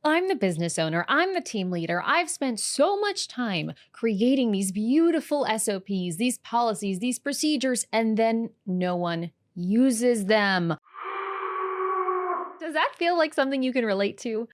I'm the business owner, I'm the team leader. I've spent so much time creating these beautiful SOPs, these policies, these procedures, and then no one uses them. Does that feel like something you can relate to?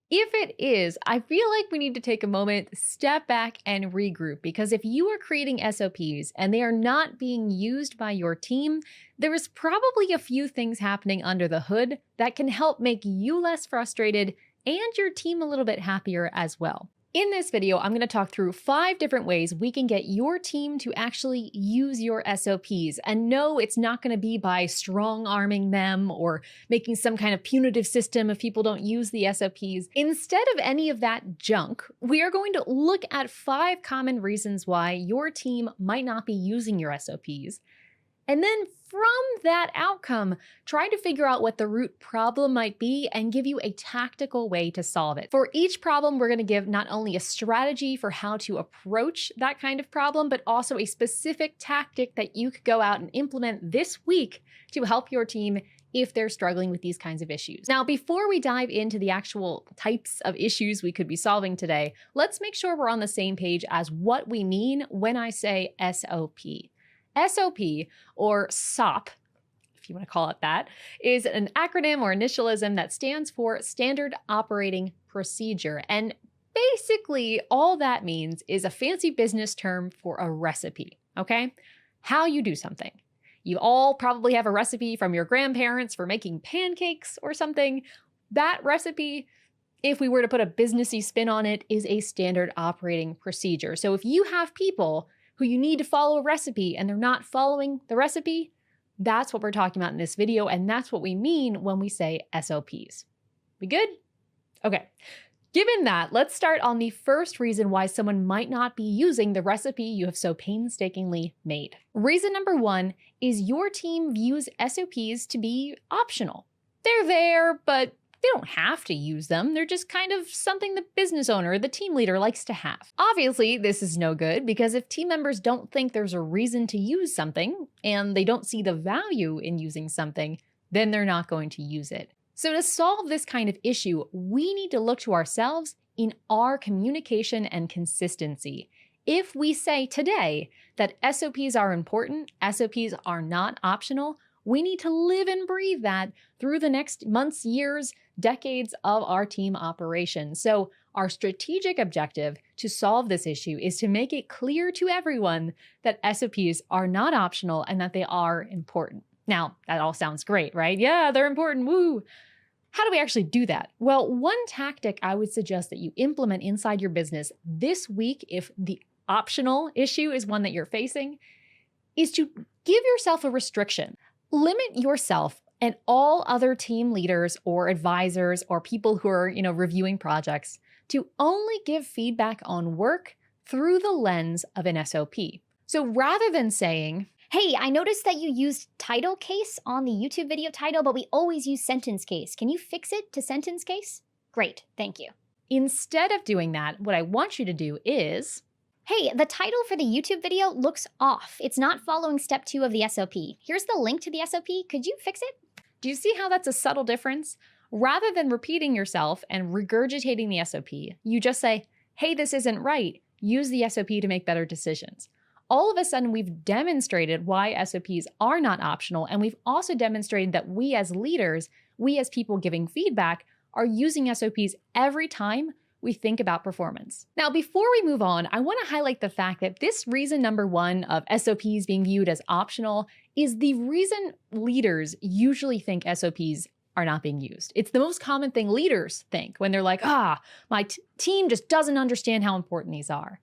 If it is, I feel like we need to take a moment, step back, and regroup, because if you are creating SOPs and they are not being used by your team, there is probably a few things happening under the hood that can help make you less frustrated and your team a little bit happier as well. In this video, I'm going to talk through 5 different ways we can get your team to actually use your SOPs. And no, it's not going to be by strong-arming them or making some kind of punitive system if people don't use the SOPs. Instead of any of that junk, we are going to look at 5 common reasons why your team might not be using your SOPs. And then from that outcome, try to figure out what the root problem might be and give you a tactical way to solve it. For each problem, we're going to give not only a strategy for how to approach that kind of problem, but also a specific tactic that you could go out and implement this week to help your team if they're struggling with these kinds of issues. Now, before we dive into the actual types of issues we could be solving today, let's make sure we're on the same page as what we mean when I say SOP. SOP, or SOP, if you want to call it that, is an acronym or initialism that stands for Standard Operating Procedure. And basically, all that means is a fancy business term for a recipe, okay? How you do something. You all probably have a recipe from your grandparents for making pancakes or something. That recipe, if we were to put a businessy spin on it, is a standard operating procedure. So if you have people who you need to follow a recipe and they're not following the recipe, that's what we're talking about in this video, and that's what we mean when we say SOPs. We good? Okay. Given that, let's start on the first reason why someone might not be using the recipe you have so painstakingly made. Reason number 1 is your team views SOPs to be optional. They're there, but they don't have to use them. They're just kind of something the business owner or the team leader likes to have. Obviously, this is no good because if team members don't think there's a reason to use something and they don't see the value in using something, then they're not going to use it. So to solve this kind of issue, we need to look to ourselves in our communication and consistency. If we say today that SOPs are important, SOPs are not optional, we need to live and breathe that through the next months, years, decades of our team operation. So our strategic objective to solve this issue is to make it clear to everyone that SOPs are not optional and that they are important. Now, that all sounds great, right? Yeah, they're important, woo! How do we actually do that? Well, one tactic I would suggest that you implement inside your business this week, if the optional issue is one that you're facing, is to give yourself a restriction. Limit yourself and all other team leaders or advisors or people who are, reviewing projects to only give feedback on work through the lens of an SOP. So rather than saying, "Hey, I noticed that you used title case on the YouTube video title, but we always use sentence case. Can you fix it to sentence case?" Great, thank you. Instead of doing that, what I want you to do is, "Hey, the title for the YouTube video looks off. It's not following step 2 of the SOP. Here's the link to the SOP. Could you fix it?" do you see how that's a subtle difference? Rather than repeating yourself and regurgitating the SOP, you just say, hey, this isn't right. Use the SOP to make better decisions. All of a sudden, we've demonstrated why SOPs are not optional, and we've also demonstrated that we as leaders, we as people giving feedback, are using SOPs every time we think about performance. Now, before we move on, I want to highlight the fact that this reason number 1 of SOPs being viewed as optional is the reason leaders usually think SOPs are not being used. It's the most common thing leaders think when they're like, my team just doesn't understand how important these are.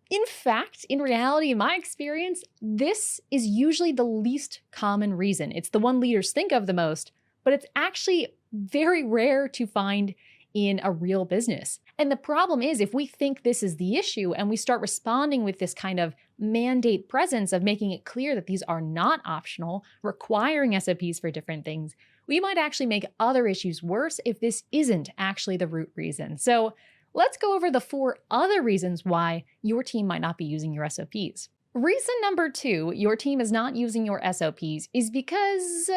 In fact, in reality, in my experience, this is usually the least common reason. It's the one leaders think of the most, but it's actually very rare to find in a real business. And the problem is, if we think this is the issue and we start responding with this kind of mandate presence of making it clear that these are not optional, requiring SOPs for different things, we might actually make other issues worse if this isn't actually the root reason. So let's go over the 4 other reasons why your team might not be using your SOPs. Reason number 2, your team is not using your SOPs is because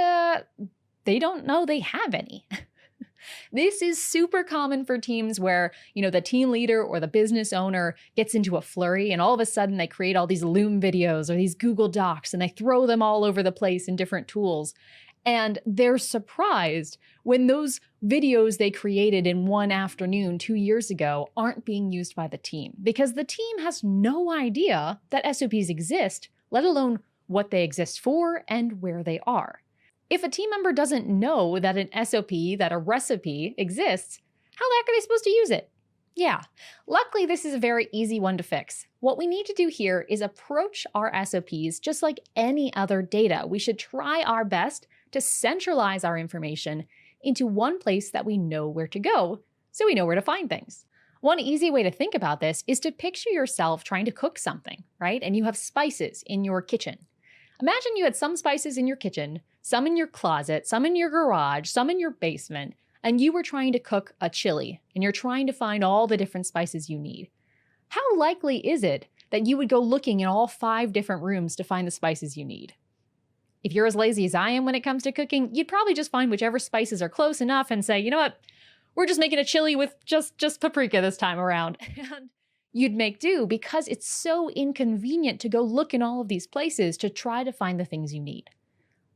they don't know they have any. This is super common for teams where, the team leader or the business owner gets into a flurry and all of a sudden they create all these Loom videos or these Google Docs and they throw them all over the place in different tools. And they're surprised when those videos they created in one afternoon 2 years ago aren't being used by the team because the team has no idea that SOPs exist, let alone what they exist for and where they are. If a team member doesn't know that an SOP, that a recipe exists, how the heck are they supposed to use it? Yeah, luckily this is a very easy one to fix. What we need to do here is approach our SOPs just like any other data. We should try our best to centralize our information into one place that we know where to go, so we know where to find things. One easy way to think about this is to picture yourself trying to cook something, right? And you have spices in your kitchen. Imagine you had some spices in your kitchen, some in your closet, some in your garage, some in your basement, and you were trying to cook a chili, and you're trying to find all the different spices you need. How likely is it that you would go looking in all 5 different rooms to find the spices you need? If you're as lazy as I am when it comes to cooking, you'd probably just find whichever spices are close enough and say, you know what, we're just making a chili with just paprika this time around. And you'd make do because it's so inconvenient to go look in all of these places to try to find the things you need.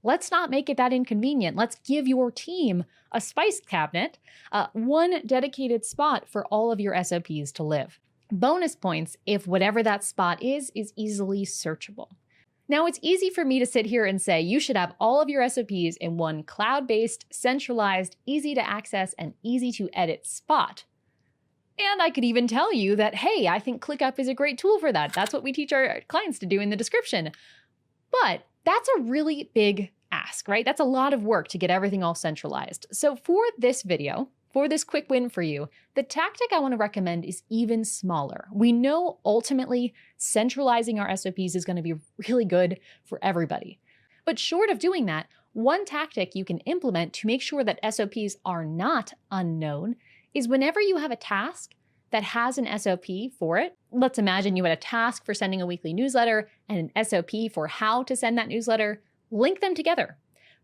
Let's not make it that inconvenient. Let's give your team a spice cabinet, one dedicated spot for all of your SOPs to live. Bonus points if whatever that spot is easily searchable. Now, it's easy for me to sit here and say you should have all of your SOPs in one cloud-based, centralized, easy to access, and easy to edit spot. And I could even tell you that, hey, I think ClickUp is a great tool for that. That's what we teach our clients to do in the description. But that's a really big ask, right? That's a lot of work to get everything all centralized. So for this video, for this quick win for you, the tactic I want to recommend is even smaller. We know ultimately centralizing our SOPs is going to be really good for everybody. But short of doing that, one tactic you can implement to make sure that SOPs are not unknown is whenever you have a task that has an SOP for it. Let's imagine you had a task for sending a weekly newsletter and an SOP for how to send that newsletter. Link them together.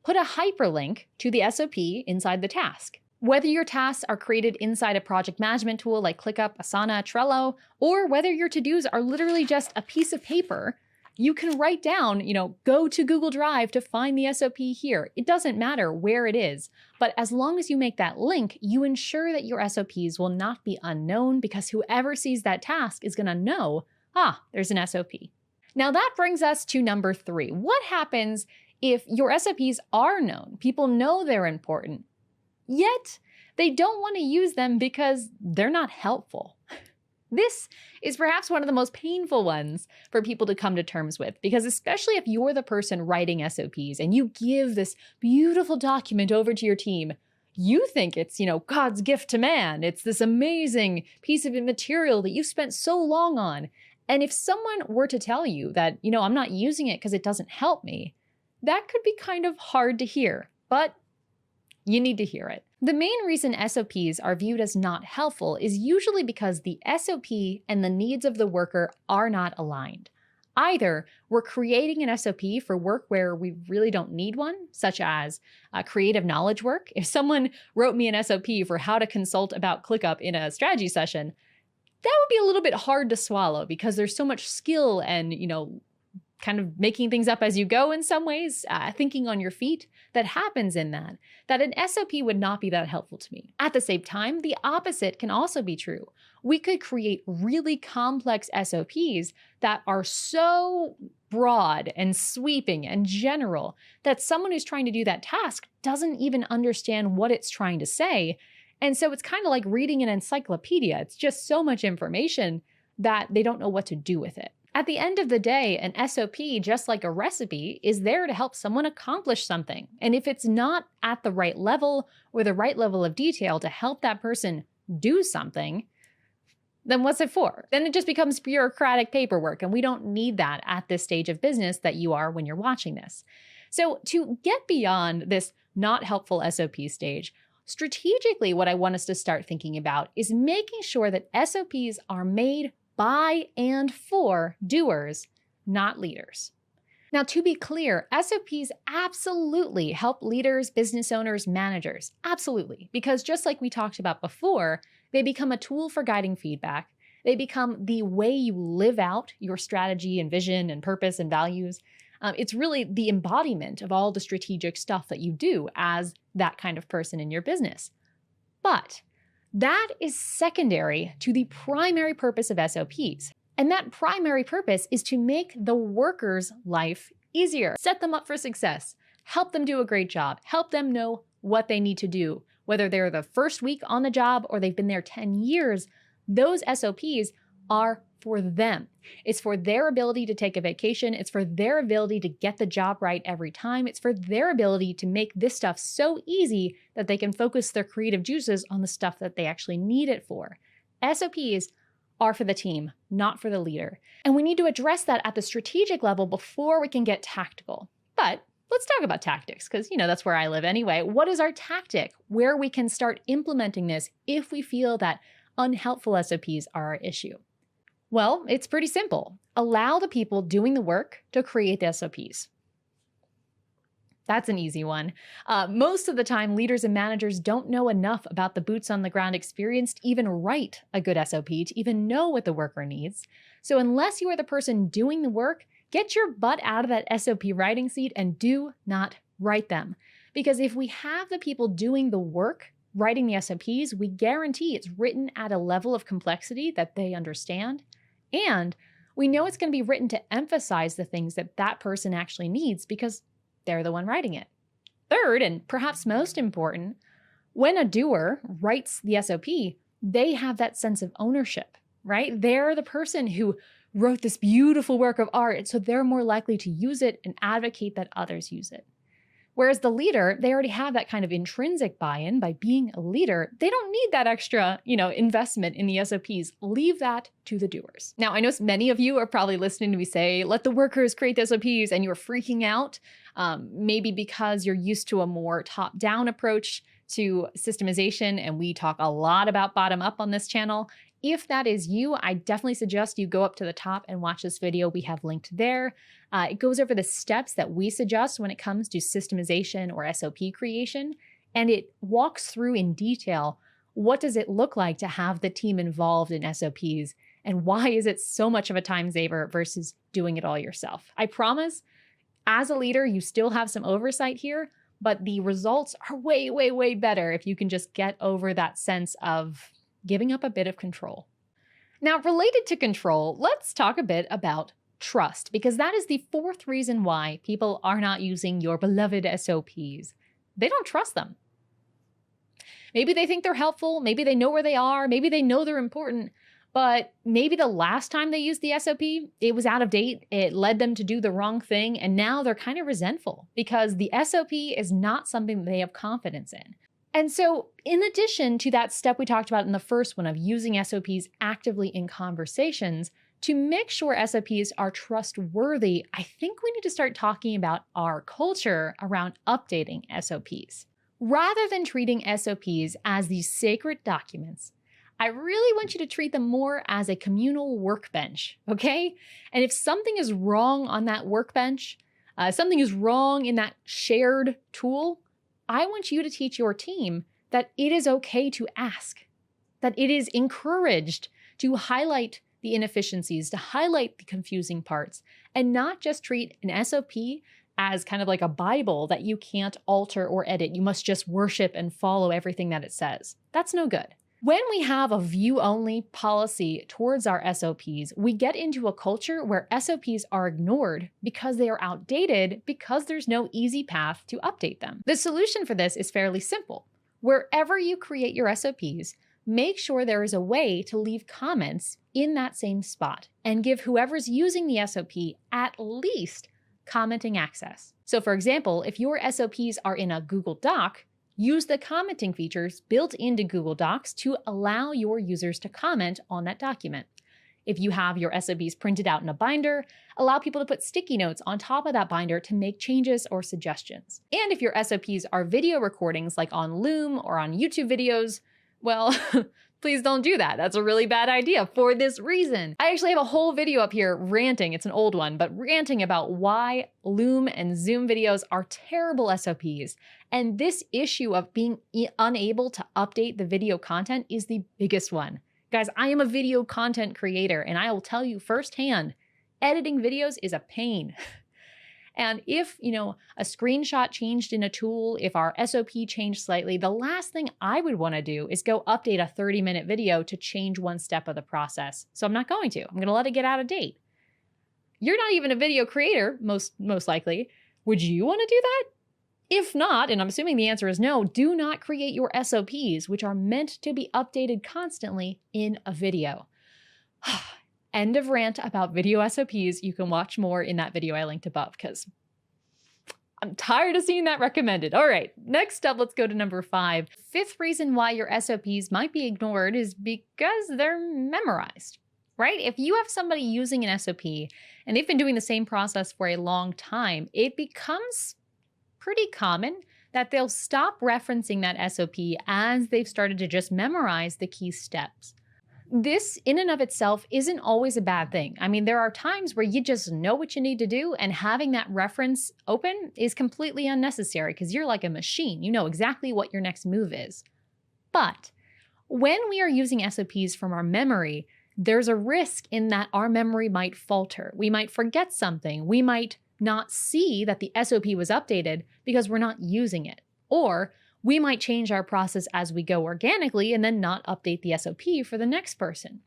Put a hyperlink to the SOP inside the task. Whether your tasks are created inside a project management tool like ClickUp, Asana, Trello, or whether your to-dos are literally just a piece of paper, you can write down, go to Google Drive to find the SOP here. It doesn't matter where it is, but as long as you make that link, you ensure that your SOPs will not be unknown because whoever sees that task is going to know, there's an SOP. Now that brings us to number 3. What happens if your SOPs are known? People know they're important, yet they don't want to use them because they're not helpful. This is perhaps one of the most painful ones for people to come to terms with, because especially if you're the person writing SOPs and you give this beautiful document over to your team, you think it's, God's gift to man. It's this amazing piece of material that you've spent so long on. And if someone were to tell you that, I'm not using it because it doesn't help me, that could be kind of hard to hear, but you need to hear it. The main reason SOPs are viewed as not helpful is usually because the SOP and the needs of the worker are not aligned. Either we're creating an SOP for work where we really don't need one, such as creative knowledge work. If someone wrote me an SOP for how to consult about ClickUp in a strategy session, that would be a little bit hard to swallow because there's so much skill and, kind of making things up as you go in some ways, thinking on your feet, that happens in that an SOP would not be that helpful to me. At the same time, the opposite can also be true. We could create really complex SOPs that are so broad and sweeping and general that someone who's trying to do that task doesn't even understand what it's trying to say. And so it's kind of like reading an encyclopedia. It's just so much information that they don't know what to do with it. At the end of the day, an SOP, just like a recipe, is there to help someone accomplish something. And if it's not at the right level or the right level of detail to help that person do something, then what's it for? Then it just becomes bureaucratic paperwork, and we don't need that at this stage of business that you are when you're watching this. So to get beyond this not helpful SOP stage, strategically, what I want us to start thinking about is making sure that SOPs are made by and for doers, not leaders. Now, to be clear, SOPs absolutely help leaders, business owners, managers. Absolutely. Because just like we talked about before, they become a tool for guiding feedback. They become the way you live out your strategy and vision and purpose and values. It's really the embodiment of all the strategic stuff that you do as that kind of person in your business. But that is secondary to the primary purpose of SOPs. And that primary purpose is to make the worker's life easier, set them up for success, help them do a great job, help them know what they need to do. Whether they're the first week on the job or they've been there 10 years, those SOPs are for them. It's for their ability to take a vacation. It's for their ability to get the job right every time. It's for their ability to make this stuff so easy that they can focus their creative juices on the stuff that they actually need it for. SOPs are for the team, not for the leader. And we need to address that at the strategic level before we can get tactical. But let's talk about tactics, because that's where I live anyway. What is our tactic where we can start implementing this if we feel that unhelpful SOPs are our issue? Well, it's pretty simple. Allow the people doing the work to create the SOPs. That's an easy one. Most of the time, leaders and managers don't know enough about the boots on the ground experience to even write a good SOP, to even know what the worker needs. So unless you are the person doing the work, get your butt out of that SOP writing seat and do not write them. Because if we have the people doing the work writing the SOPs, we guarantee it's written at a level of complexity that they understand. And we know it's going to be written to emphasize the things that that person actually needs because they're the one writing it. Third, and perhaps most important, when a doer writes the SOP, they have that sense of ownership, right? They're the person who wrote this beautiful work of art, so they're more likely to use it and advocate that others use it. Whereas the leader, they already have that kind of intrinsic buy-in by being a leader. They don't need that extra, investment in the SOPs. Leave that to the doers. Now, I know many of you are probably listening to me say, let the workers create the SOPs, and you're freaking out, maybe because you're used to a more top-down approach to systemization, and we talk a lot about bottom-up on this channel. If that is you, I definitely suggest you go up to the top and watch this video we have linked there. It goes over the steps that we suggest when it comes to systemization or SOP creation, and it walks through in detail what does it look like to have the team involved in SOPs, and why is it so much of a time saver versus doing it all yourself. I promise, as a leader, you still have some oversight here, but the results are way, way, way better if you can just get over that sense of giving up a bit of control. Now, related to control, let's talk a bit about trust, because that is the fourth reason why people are not using your beloved SOPs. They don't trust them. Maybe they think they're helpful, maybe they know where they are, maybe they know they're important, but maybe the last time they used the SOP, it was out of date, it led them to do the wrong thing, and now they're kind of resentful because the SOP is not something that they have confidence in. And so in addition to that step we talked about in the first one of using SOPs actively in conversations, to make sure SOPs are trustworthy, I think we need to start talking about our culture around updating SOPs. Rather than treating SOPs as these sacred documents, I really want you to treat them more as a communal workbench, okay? And if something is wrong on that workbench, something is wrong in that shared tool, I want you to teach your team that it is okay to ask, that it is encouraged to highlight the inefficiencies, to highlight the confusing parts, and not just treat an SOP as kind of like a Bible that you can't alter or edit. You must just worship and follow everything that it says. That's no good. When we have a view-only policy towards our SOPs, we get into a culture where SOPs are ignored because they are outdated, because there's no easy path to update them. The solution for this is fairly simple. Wherever you create your SOPs, make sure there is a way to leave comments in that same spot and give whoever's using the SOP at least commenting access. So for example, if your SOPs are in a Google Doc, use the commenting features built into Google Docs to allow your users to comment on that document. If you have your SOPs printed out in a binder, allow people to put sticky notes on top of that binder to make changes or suggestions. And if your SOPs are video recordings like on Loom or on YouTube videos, well, Please don't do that. That's a really bad idea for this reason. I actually have a whole video up here ranting, it's an old one, but ranting about why Loom and Zoom videos are terrible SOPs. And this issue of being unable to update the video content is the biggest one. Guys, I am a video content creator, and I will tell you firsthand, editing videos is a pain. And if, a screenshot changed in a tool, if our SOP changed slightly, the last thing I would want to do is go update a 30-minute video to change one step of the process. So I'm not going to. I'm going to let it get out of date. You're not even a video creator, most likely. Would you want to do that? If not, and I'm assuming the answer is no, do not create your SOPs, which are meant to be updated constantly in a video. End of rant about video SOPs. You can watch more in that video I linked above because I'm tired of seeing that recommended. All right, next up, let's go to number 5. Fifth reason why your SOPs might be ignored is because they're memorized, right? If you have somebody using an SOP and they've been doing the same process for a long time, it becomes pretty common that they'll stop referencing that SOP as they've started to just memorize the key steps. This in and of itself isn't always a bad thing. I mean, there are times where you just know what you need to do, and having that reference open is completely unnecessary because you're like a machine. You know exactly what your next move is. But when we are using SOPs from our memory, there's a risk in that our memory might falter. We might forget something. We might not see that the SOP was updated because we're not using it. Or we might change our process as we go organically and then not update the SOP for the next person.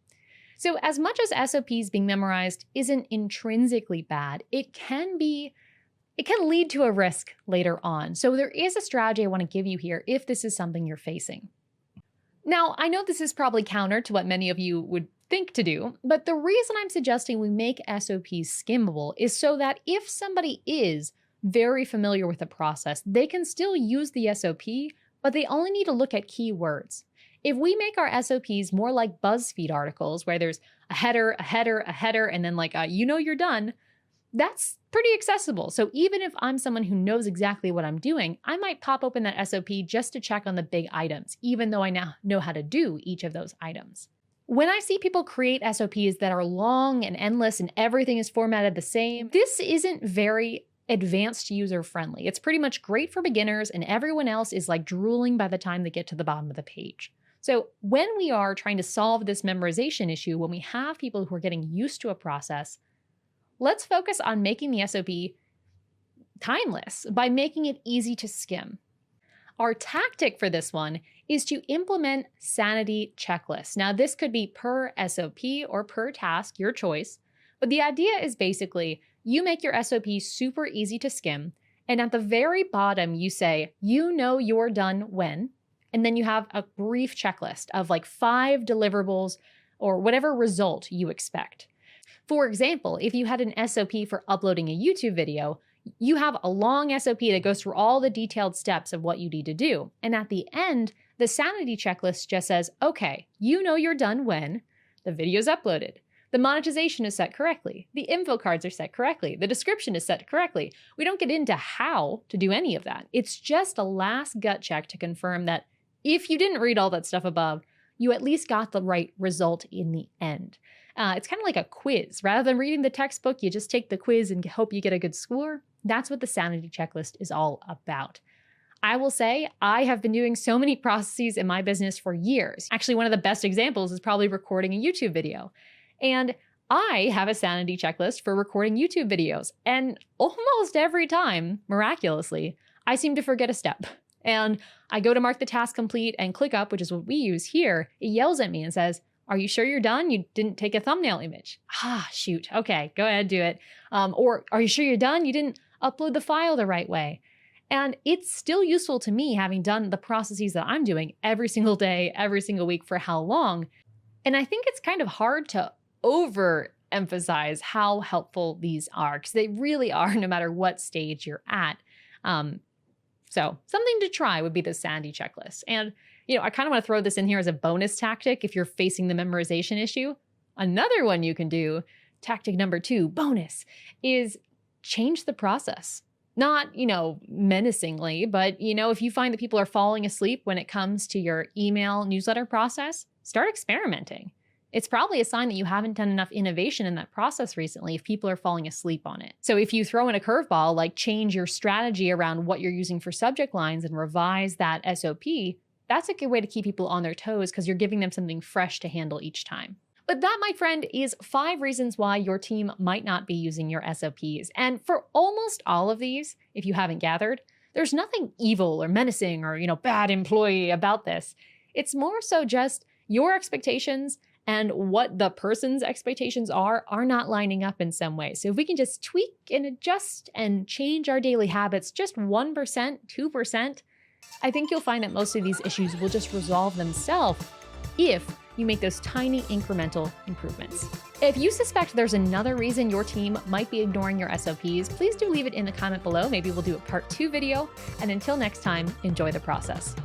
So as much as SOPs being memorized isn't intrinsically bad, it can lead to a risk later on. So there is a strategy I want to give you here if this is something you're facing. Now, I know this is probably counter to what many of you would think to do, but the reason I'm suggesting we make SOPs skimmable is so that if somebody is very familiar with the process, they can still use the SOP, but they only need to look at keywords. If we make our SOPs more like BuzzFeed articles, where there's a header, a header, a header, and then like you're done, that's pretty accessible. So even if I'm someone who knows exactly what I'm doing, I might pop open that SOP just to check on the big items, even though I now know how to do each of those items. When I see people create SOPs that are long and endless and everything is formatted the same, this isn't very advanced user-friendly. It's pretty much great for beginners, and everyone else is like drooling by the time they get to the bottom of the page. So when we are trying to solve this memorization issue, when we have people who are getting used to a process, let's focus on making the SOP timeless by making it easy to skim. Our tactic for this one is to implement sanity checklists. Now, this could be per SOP or per task, your choice, but the idea is basically you make your SOP super easy to skim, and at the very bottom, you say, you're done when, and then you have a brief checklist of like 5 deliverables or whatever result you expect. For example, if you had an SOP for uploading a YouTube video, you have a long SOP that goes through all the detailed steps of what you need to do. And at the end, the sanity checklist just says, okay, you're done when the video's uploaded, the monetization is set correctly, the info cards are set correctly, the description is set correctly. We don't get into how to do any of that. It's just a last gut check to confirm that if you didn't read all that stuff above, you at least got the right result in the end. It's kind of like a quiz. Rather than reading the textbook, you just take the quiz and hope you get a good score. That's what the sanity checklist is all about. I will say I have been doing so many processes in my business for years. Actually, one of the best examples is probably recording a YouTube video. And I have a sanity checklist for recording YouTube videos. And almost every time, miraculously, I seem to forget a step. And I go to mark the task complete and ClickUp, which is what we use here. It yells at me and says, "Are you sure you're done? You didn't take a thumbnail image." Shoot. Okay, go ahead, do it. Or are you sure you're done? You didn't upload the file the right way. And it's still useful to me, having done the processes that I'm doing every single day, every single week for how long. And I think it's kind of hard to overemphasize how helpful these are, because they really are, no matter what stage you're at. So something to try would be the sanity checklist. And I kind of want to throw this in here as a bonus tactic if you're facing the memorization issue. Another one you can do, tactic number 2, bonus, is change the process. Not, menacingly, but, if you find that people are falling asleep when it comes to your email newsletter process, start experimenting. It's probably a sign that you haven't done enough innovation in that process recently if people are falling asleep on it. So if you throw in a curveball, like change your strategy around what you're using for subject lines and revise that SOP, that's a good way to keep people on their toes because you're giving them something fresh to handle each time. But that, my friend, is 5 reasons why your team might not be using your SOPs. And for almost all of these, if you haven't gathered, there's nothing evil or menacing or, bad employee about this. It's more so just your expectations and what the person's expectations are not lining up in some way. So if we can just tweak and adjust and change our daily habits just 1%, 2%, I think you'll find that most of these issues will just resolve themselves if you make those tiny incremental improvements. If you suspect there's another reason your team might be ignoring your SOPs, please do leave it in the comment below. Maybe we'll do a part 2 video. And until next time, enjoy the process.